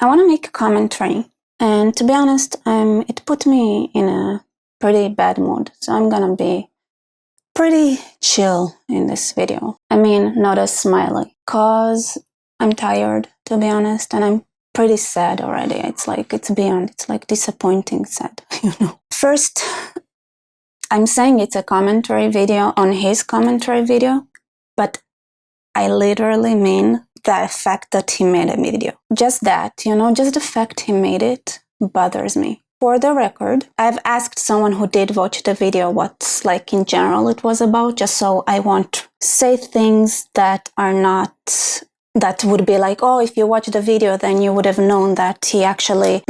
I want to make a commentary, and to be honest, it put me in a pretty bad mood, so I'm gonna be pretty chill in this video. I mean, not as smiley, cause I'm tired, to be honest, and I'm pretty sad already. It's like disappointing sad, First, I'm saying it's a commentary video on his commentary video, but I literally mean the fact that he made a video. Just that, just the fact he made it bothers me. For the record, I've asked someone who did watch the video what, in general it was about, just so I won't say things that are not, that would be like, oh, if you watch the video, then you would have known that he actually,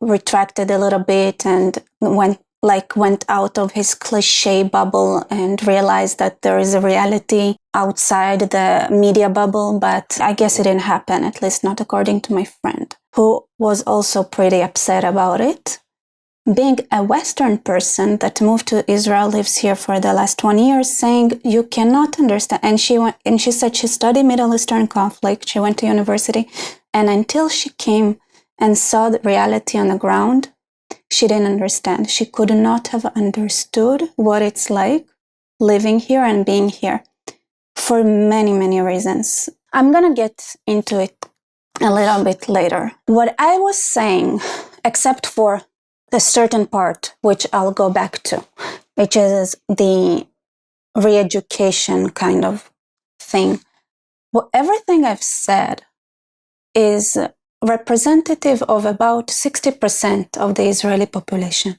retracted a little bit and went out of his cliche bubble and realized that there is a reality outside the media bubble, but I guess it didn't happen, at least not according to my friend, who was also pretty upset about it. Being a Western person that moved to Israel, lives here for the last 20 years, saying you cannot understand. And she said she studied Middle Eastern conflict, she went to university, and until she came and saw the reality on the ground, she didn't understand. She could not have understood what it's like living here and being here for many, many reasons. I'm gonna get into it a little bit later. What I was saying, except for a certain part, which I'll go back to, which is the re-education kind of thing. Well, everything I've said is representative of about 60% of the Israeli population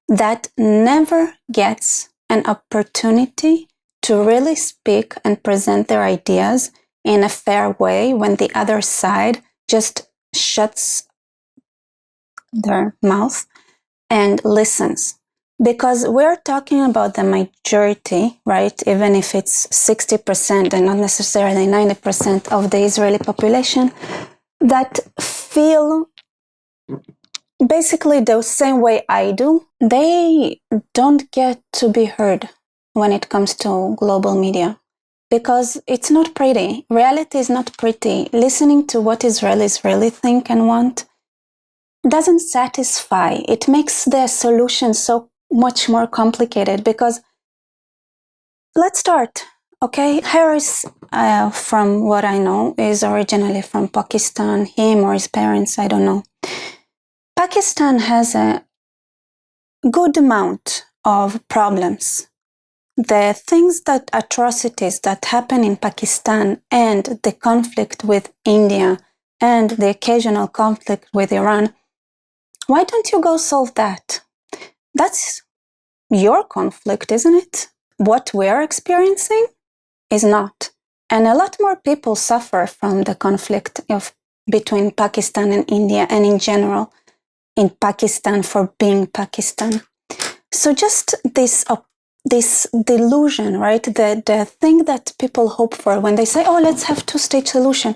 that never gets an opportunity to really speak and present their ideas in a fair way when the other side just shuts their mouth and listens. Because we're talking about the majority, right? Even if it's 60% and not necessarily 90% of the Israeli population, that feel basically the same way I do. They don't get to be heard when it comes to global media because it's not pretty. Reality is not pretty. Listening to what Israelis really think and want doesn't satisfy. It makes the solution so much more complicated because let's start. Okay, Harris, from what I know, is originally from Pakistan. Him or his parents, I don't know. Pakistan has a good amount of problems. The atrocities that happen in Pakistan and the conflict with India and the occasional conflict with Iran, why don't you go solve that? That's your conflict, isn't it? What we're experiencing is not. And a lot more people suffer from the conflict between Pakistan and India and in general in Pakistan for being Pakistan. So just this delusion, right? The thing that people hope for when they say, oh, let's have two-state solution.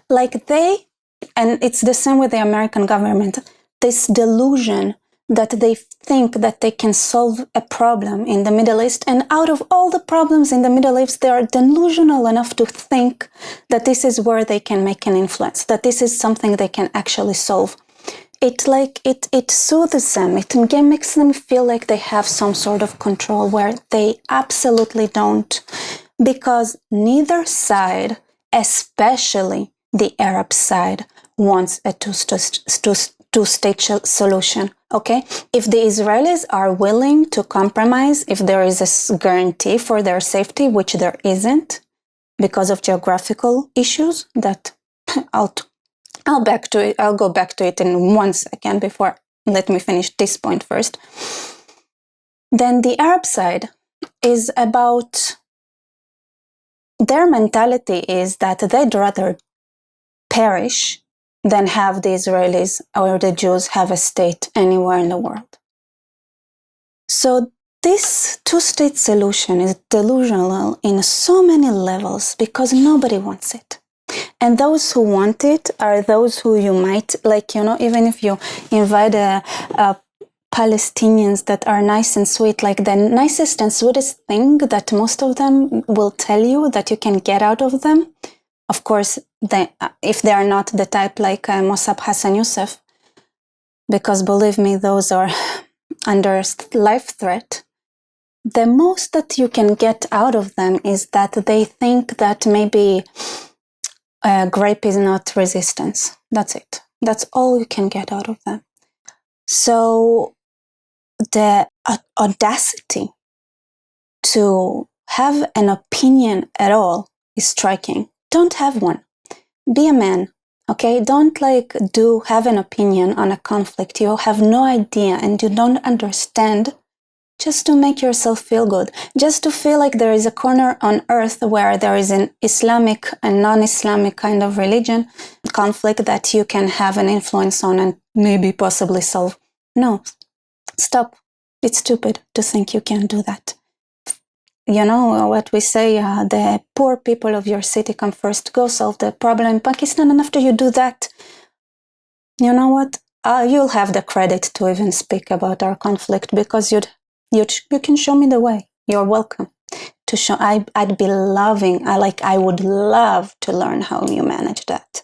And it's the same with the American government, this delusion that they think that they can solve a problem in the Middle East. And out of all the problems in the Middle East, they are delusional enough to think that this is where they can make an influence, that this is something they can actually solve. It soothes them. It makes them feel like they have some sort of control where they absolutely don't. Because neither side, especially the Arab side, wants a two-state solution, okay? If the Israelis are willing to compromise, if there is a guarantee for their safety, which there isn't, because of geographical issues, that I'll go back to it in 1 second before, let me finish this point first. Then the Arab side is about, their mentality is that they'd rather perish than have the Israelis or the Jews have a state anywhere in the world. So this two-state solution is delusional in so many levels because nobody wants it. And those who want it are those who you might, even if you invite Palestinians that are nice and sweet, the nicest and sweetest thing that most of them will tell you that you can get out of them, of course, if they are not the type like Mossab Hassan Youssef, because believe me, those are under life threat. The most that you can get out of them is that they think that maybe grape is not resistance. That's it. That's all you can get out of them. So the audacity to have an opinion at all is striking. Don't have one. Be a man, okay? Don't have an opinion on a conflict you have no idea and you don't understand, just to make yourself feel good, just to feel like there is a corner on earth where there is an Islamic and non-Islamic kind of religion conflict that you can have an influence on and maybe possibly solve. No, stop. It's stupid to think you can do that. You know what we say, the poor people of your city come first, go solve the problem in Pakistan, and after you do that, you know what? You'll have the credit to even speak about our conflict, because you can show me the way. You're welcome to show. I'd be loving. I would love to learn how you manage that.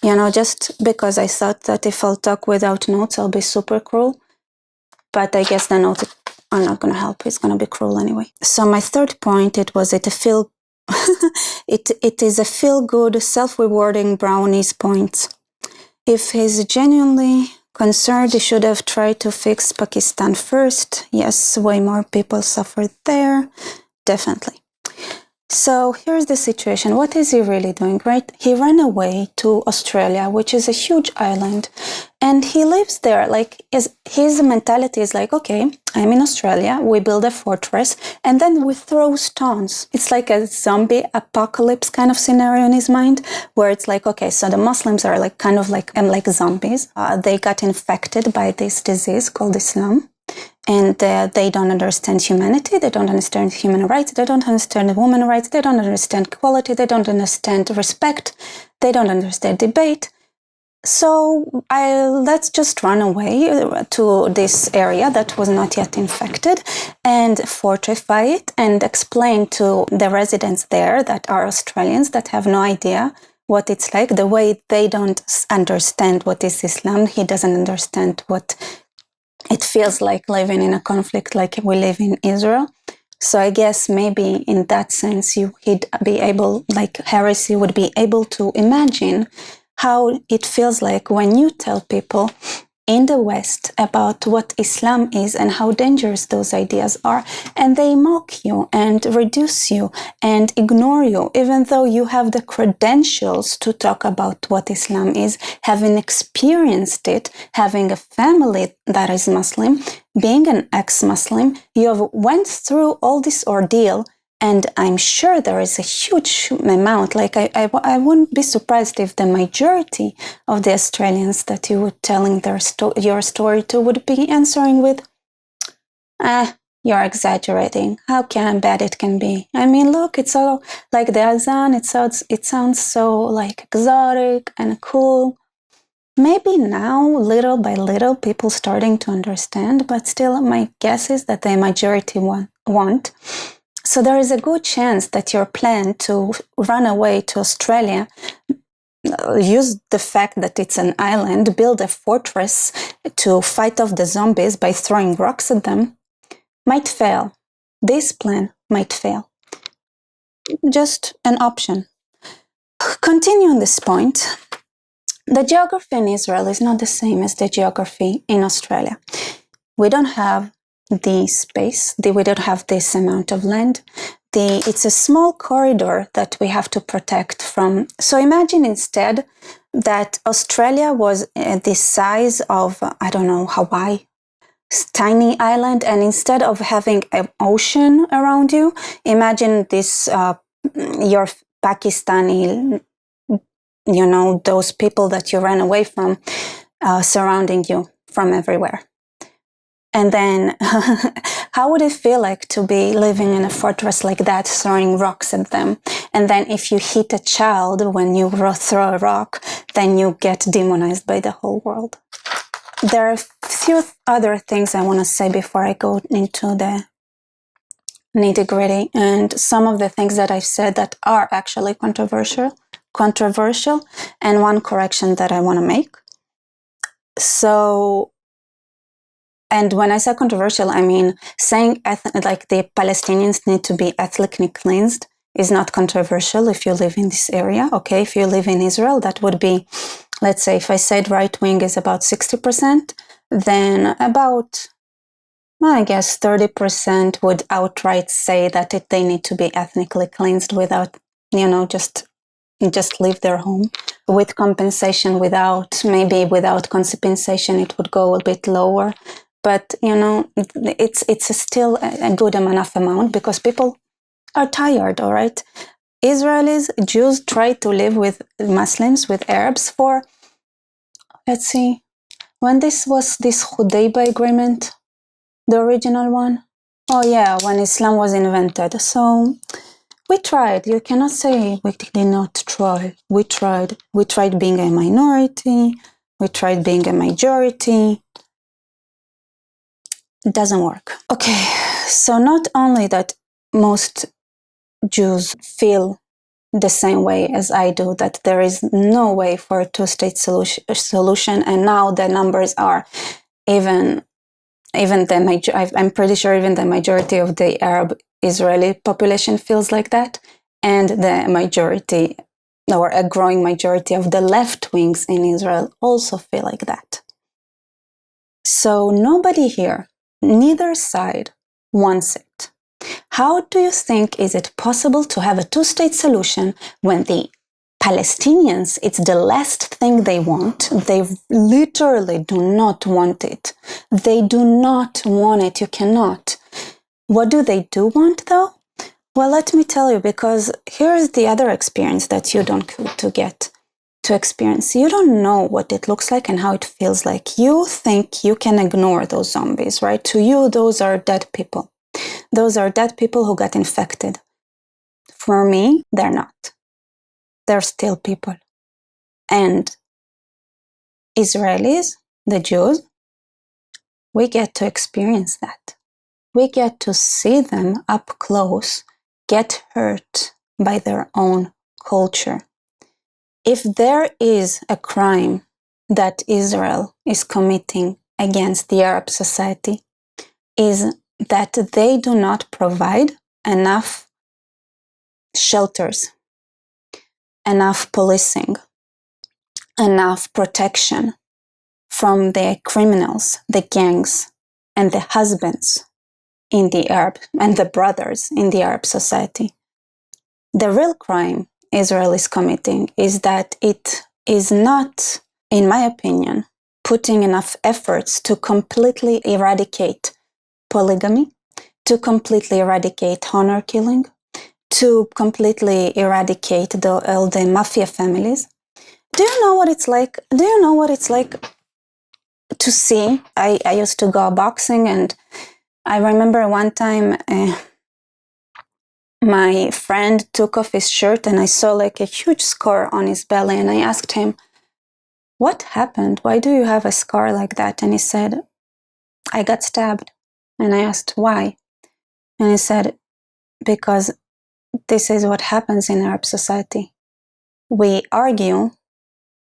You know, just because I thought that if I'll talk without notes, I'll be super cruel. But I guess the notes are not going to help. It's going to be cruel anyway. So my third point, it is a feel-good, self-rewarding brownies point. If he's genuinely concerned, he should have tried to fix Pakistan first. Yes, way more people suffered there. Definitely. So here's the situation. What is he really doing, right? He ran away to Australia, which is a huge island, and he lives there. His mentality is like, okay, I'm in Australia, we build a fortress, and then we throw stones. It's like a zombie apocalypse kind of scenario in his mind, where it's like, okay, so the Muslims are like zombies. They got infected by this disease called Islam. And they don't understand humanity, they don't understand human rights, they don't understand women's rights, they don't understand equality, they don't understand respect, they don't understand debate. So let's just run away to this area that was not yet infected and fortify it and explain to the residents there that are Australians that have no idea what it's like, the way they don't understand what is Islam. He doesn't understand what it feels like living in a conflict like we live in Israel. So I guess maybe in that sense, he'd be able, like Harris, you would be able to imagine how it feels like when you tell people in the West about what Islam is and how dangerous those ideas are, and they mock you and reduce you and ignore you, even though you have the credentials to talk about what Islam is, having experienced it, having a family that is Muslim, being an ex-Muslim, you have went through all this ordeal. And I'm sure there is a huge amount, I wouldn't be surprised if the majority of the Australians that you were telling your story to would be answering with, you're exaggerating. How bad it can be? I mean, look, it's all like the Azan, it sounds so like exotic and cool. Maybe now, little by little, people starting to understand, but still my guess is that the majority won't. So there is a good chance that your plan to run away to Australia, use the fact that it's an island, build a fortress to fight off the zombies by throwing rocks at them, might fail. This plan might fail. Just an option. Continue on this point. The geography in Israel is not the same as the geography in Australia. We don't have the space, we don't have this amount of land. It's a small corridor that we have to protect from. So imagine instead that Australia was the size of, Hawaii, tiny island, and instead of having an ocean around you, imagine this, your Pakistani, those people that you ran away from, surrounding you from everywhere. And then how would it feel like to be living in a fortress like that, throwing rocks at them? And then if you hit a child when you throw a rock, then you get demonized by the whole world. There are a few other things I want to say before I go into the nitty-gritty. And some of the things that I've said that are actually controversial, controversial, and one correction that I want to make. So, and when I say controversial, I mean saying like the Palestinians need to be ethnically cleansed is not controversial if you live in this area. Okay, if you live in Israel, that would be, let's say, if I said right wing is about 60%, then about, I guess, 30% would outright say that they need to be ethnically cleansed without, just leave their home with compensation. Without compensation, it would go a bit lower. But, it's still a good enough amount because people are tired, all right? Israelis, Jews try to live with Muslims, with Arabs for, let's see, when this Hudaybah agreement, the original one? Oh yeah, when Islam was invented. So we tried. You cannot say we did not try. We tried. We tried being a minority. We tried being a majority. It doesn't work. Okay, so not only that most Jews feel the same way as I do, that there is no way for a two-state solution, and now the numbers are I'm pretty sure even the majority of the Arab Israeli population feels like that, and the majority, or a growing majority of the left wings in Israel also feel like that. So nobody here, neither side, wants it. How do you think is it possible to have a two-state solution when the Palestinians, it's the last thing they want? They literally do not want it. They do not want it. You cannot. What do they do want, though? Well, let me tell you, because here's the other experience that you don't get to experience. You don't know what it looks like and how it feels like. You think you can ignore those zombies, right? To you, those are dead people. Those are dead people who got infected. For me, they're not. They're still people. And Israelis, the Jews, we get to experience that. We get to see them up close get hurt by their own culture. If there is a crime that Israel is committing against the Arab society, is that they do not provide enough shelters, enough policing, enough protection from the criminals, the gangs, and the husbands in the Arab, and the brothers in the Arab society. The real crime Israel is committing is that it is not, in my opinion, putting enough efforts to completely eradicate polygamy, to completely eradicate honor killing, to completely eradicate all the mafia families. Do you know what it's like? Do you know what it's like to see? I used to go boxing, and I remember one time my friend took off his shirt and I saw like a huge scar on his belly, and I asked him, "What happened? Why do you have a scar like that?" And he said, "I got stabbed." And I asked, "Why?" And he said, "Because this is what happens in Arab society. We argue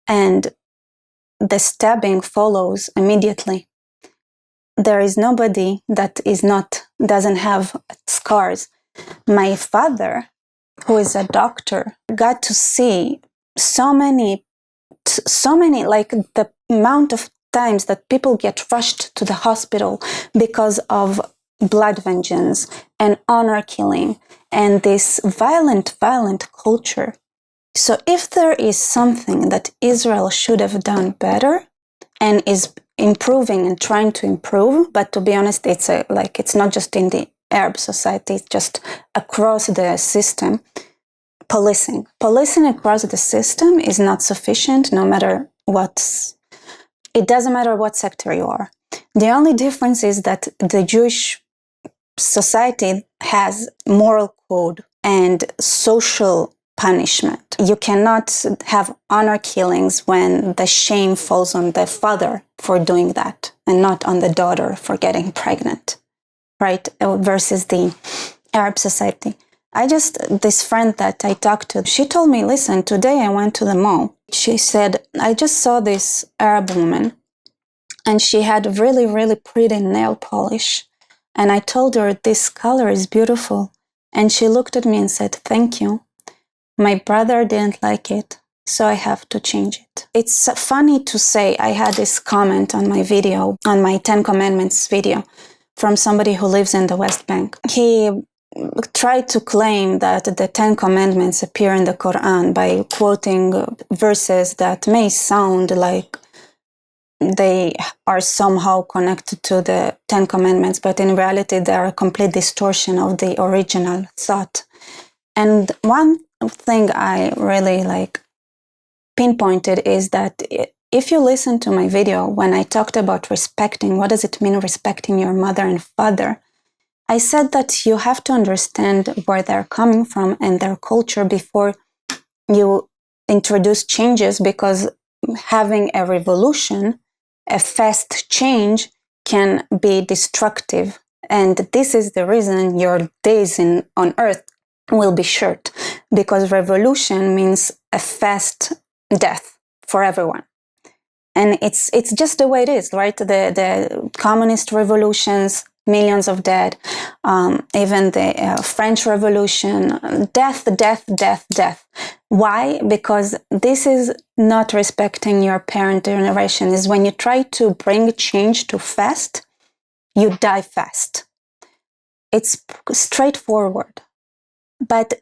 and the stabbing follows immediately. There is nobody that doesn't have scars." My father, who is a doctor, got to see so many, like the amount of times that people get rushed to the hospital because of blood vengeance and honor killing and this violent culture. So if there is something that Israel should have done better and is improving and trying to improve, but to be honest, it's not just in the Arab society, it's just across the system. Policing across the system is not sufficient, no matter it doesn't matter what sector you are. The only difference is that the Jewish society has moral code and social punishment. You cannot have honor killings when the shame falls on the father for doing that and not on the daughter for getting pregnant, right? Versus the Arab society. This friend that I talked to, she told me, listen, today I went to the mall. She said, I just saw this Arab woman and she had really, really pretty nail polish. And I told her, this color is beautiful. And she looked at me and said, thank you. My brother didn't like it, so I have to change it. It's funny to say I had this comment on my video, on my 10 Commandments video, from somebody who lives in the West Bank. He tried to claim that the 10 Commandments appear in the Quran by quoting verses that may sound like they are somehow connected to the 10 Commandments, but in reality, they are a complete distortion of the original thought. And one thing I really pinpointed is that if you listen to my video, when I talked about respecting, what does it mean respecting your mother and father? I said that you have to understand where they're coming from and their culture before you introduce changes, because having a revolution, a fast change, can be destructive. And this is the reason your days on earth will be short, because revolution means a fast death for everyone. And it's just the way it is, right? The communist revolutions, millions of dead, even the French Revolution, death, death, death, death. Why? Because this is not respecting your parent generation. Is when you try to bring change too fast, you die fast. It's straightforward. But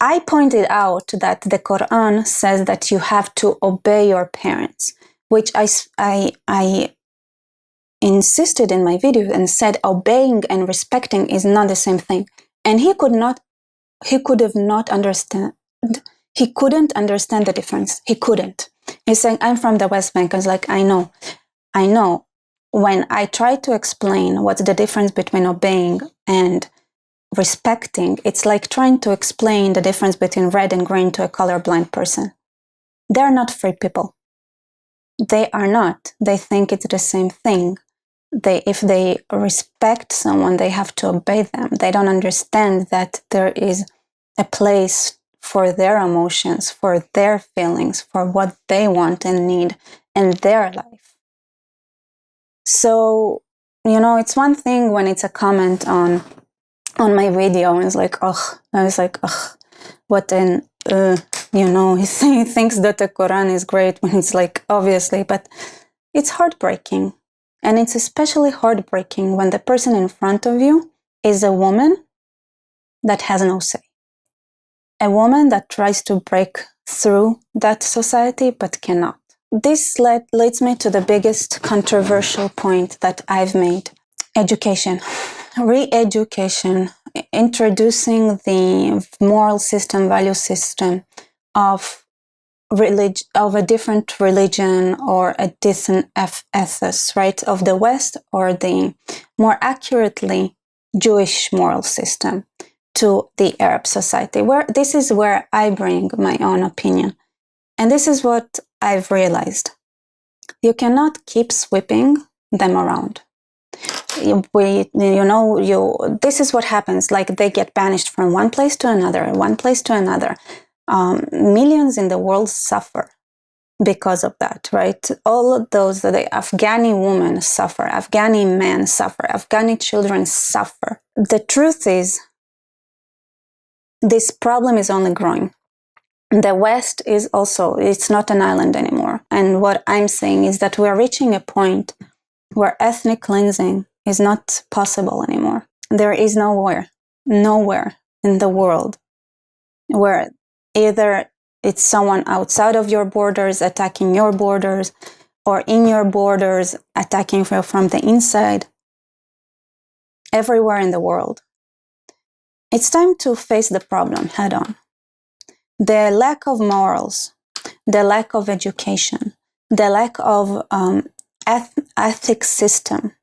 I pointed out that the Quran says that you have to obey your parents, which I insisted in my video and said obeying and respecting is not the same thing. And he couldn't understand the difference. He couldn't. He's saying, I'm from the West Bank. I was like, I know. When I try to explain what's the difference between obeying and respecting, it's like trying to explain the difference between red and green to a colorblind person. They're not free people. They are not. They think it's the same thing. If they respect someone, they have to obey them. They don't understand that there is a place for their emotions, for their feelings, for what they want and need in their life. So, it's one thing when it's a comment on my video, and it's like, what an, he thinks that the Quran is great when it's like, obviously, but it's heartbreaking. And it's especially heartbreaking when the person in front of you is a woman that has no say. A woman that tries to break through that society but cannot. This leads me to the biggest controversial point that I've made. Education. Re-education. Introducing the moral system, value system of a different religion or a different ethos, right? Of the West, or the more accurately Jewish moral system to the Arab society. This is where I bring my own opinion. And this is what I've realized. You cannot keep sweeping them around. This is what happens. Like, they get banished from one place to another. Millions in the world suffer because of that, right? All of those, the Afghani women suffer, Afghani men suffer, Afghani children suffer. The truth is, this problem is only growing. The West is also, it's not an island anymore. And what I'm saying is that we're reaching a point where ethnic cleansing is not possible anymore. There is nowhere in the world where either it's someone outside of your borders attacking your borders, or in your borders attacking from the inside. Everywhere in the world. It's time to face the problem head on. The lack of morals, the lack of education, the lack of ethics system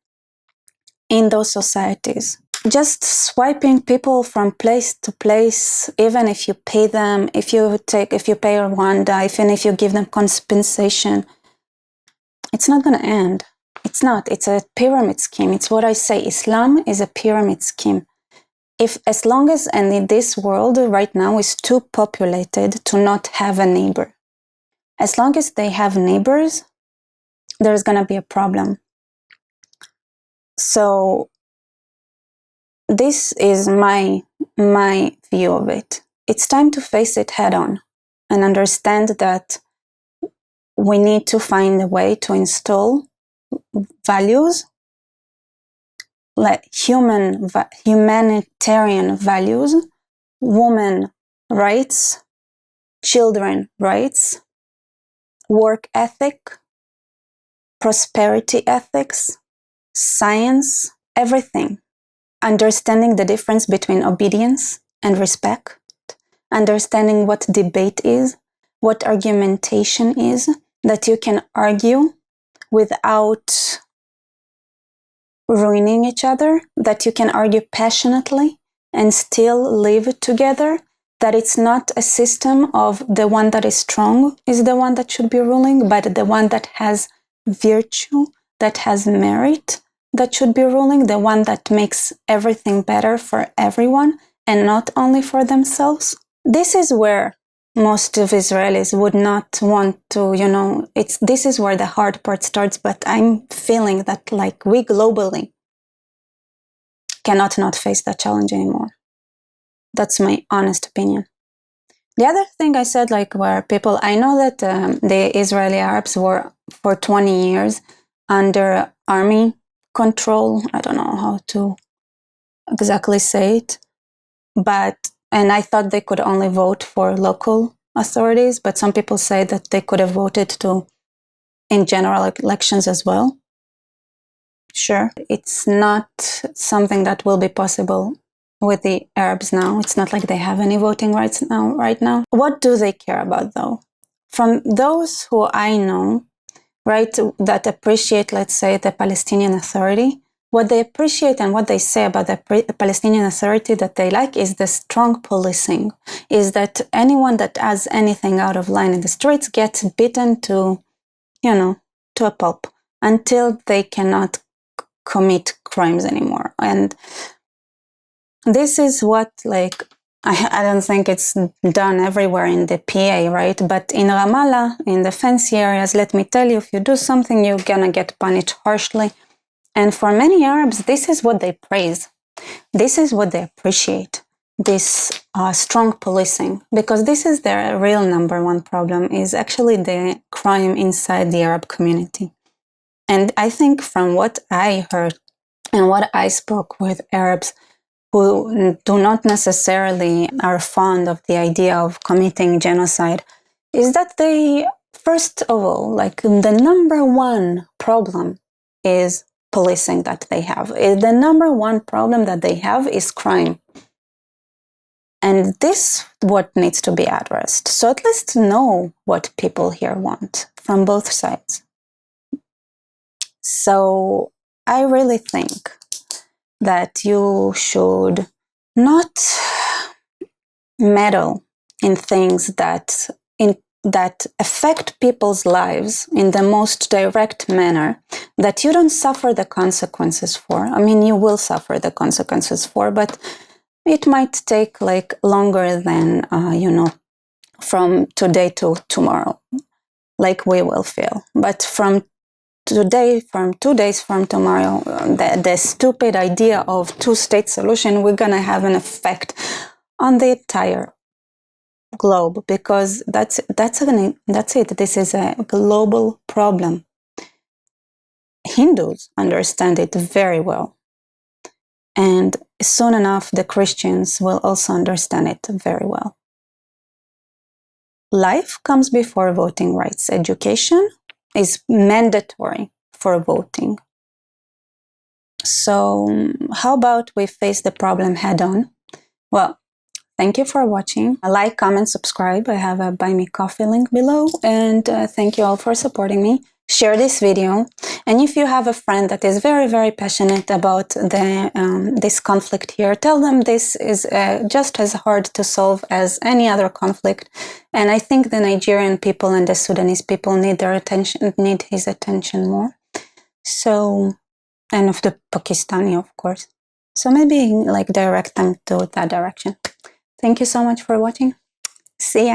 in those societies. Just swiping people from place to place, even if you pay them, if you pay Rwanda, even if you give them compensation, it's not going to end. It's not. It's a pyramid scheme. It's what I say. Islam is a pyramid scheme. if as long as, and in this world right now is too populated to not have a neighbor. As long as they have neighbors, there's going to be a problem. So this is my view of it. It's time to face it head on and understand that we need to find a way to install values, like humanitarian values, women rights, children rights, work ethic, prosperity ethics, science, everything. Understanding the difference between obedience and respect, understanding what debate is, what argumentation is, that you can argue without ruining each other, that you can argue passionately and still live together, that it's not a system of the one that is strong is the one that should be ruling, but the one that has virtue, that has merit, that should be ruling, the one that makes everything better for everyone and not only for themselves. This is where most of Israelis would not want to, this is where the hard part starts, but I'm feeling that like we globally cannot not face that challenge anymore. That's my honest opinion. The other thing I said, like where people, I know that the Israeli Arabs were for 20 years under army control. I don't know how to exactly say it, and I thought they could only vote for local authorities, but some people say that they could have voted in general elections as well. Sure, it's not something that will be possible with the Arabs now. It's not like they have any voting rights right now. What do they care about though? From those who I know, right, that appreciate, let's say, the Palestinian Authority, what they appreciate and what they say about the Palestinian Authority that they like is the strong policing, is that anyone that does anything out of line in the streets gets beaten to a pulp until they cannot commit crimes anymore. And this is what, like, I don't think it's done everywhere in the PA, right? But in Ramallah, in the fancy areas, let me tell you, if you do something, you're gonna get punished harshly. And for many Arabs, this is what they praise. This is what they appreciate, this strong policing, because this is their real number one problem, is actually the crime inside the Arab community. And I think from what I heard and what I spoke with Arabs who do not necessarily are fond of the idea of committing genocide, is that they, first of all, like the number one problem is policing that they have. The number one problem that they have is crime. And this what needs to be addressed. So at least know what people here want from both sides. So I really think that you should not meddle in things that affect people's lives in the most direct manner, that you don't suffer the consequences for. I mean, you will suffer the consequences for, but it might take like longer than, from today to tomorrow, like we will feel. But from 2 days from tomorrow, the stupid idea of two-state solution, we're going to have an effect on the entire globe, because that's it. This is a global problem. Hindus understand it very well. And soon enough, the Christians will also understand it very well. Life comes before voting rights. Education is mandatory for voting. So how about we face the problem head on? Well, thank you for watching. Like, comment, subscribe. I have a Buy Me Coffee link below. And thank you all for supporting me. Share this video. And if you have a friend that is very, very passionate about this conflict here, tell them this is just as hard to solve as any other conflict. And I think the Nigerian people and the Sudanese people need his attention more. So, and of the Pakistani, of course. So maybe like direct them to that direction. Thank you so much for watching. See ya.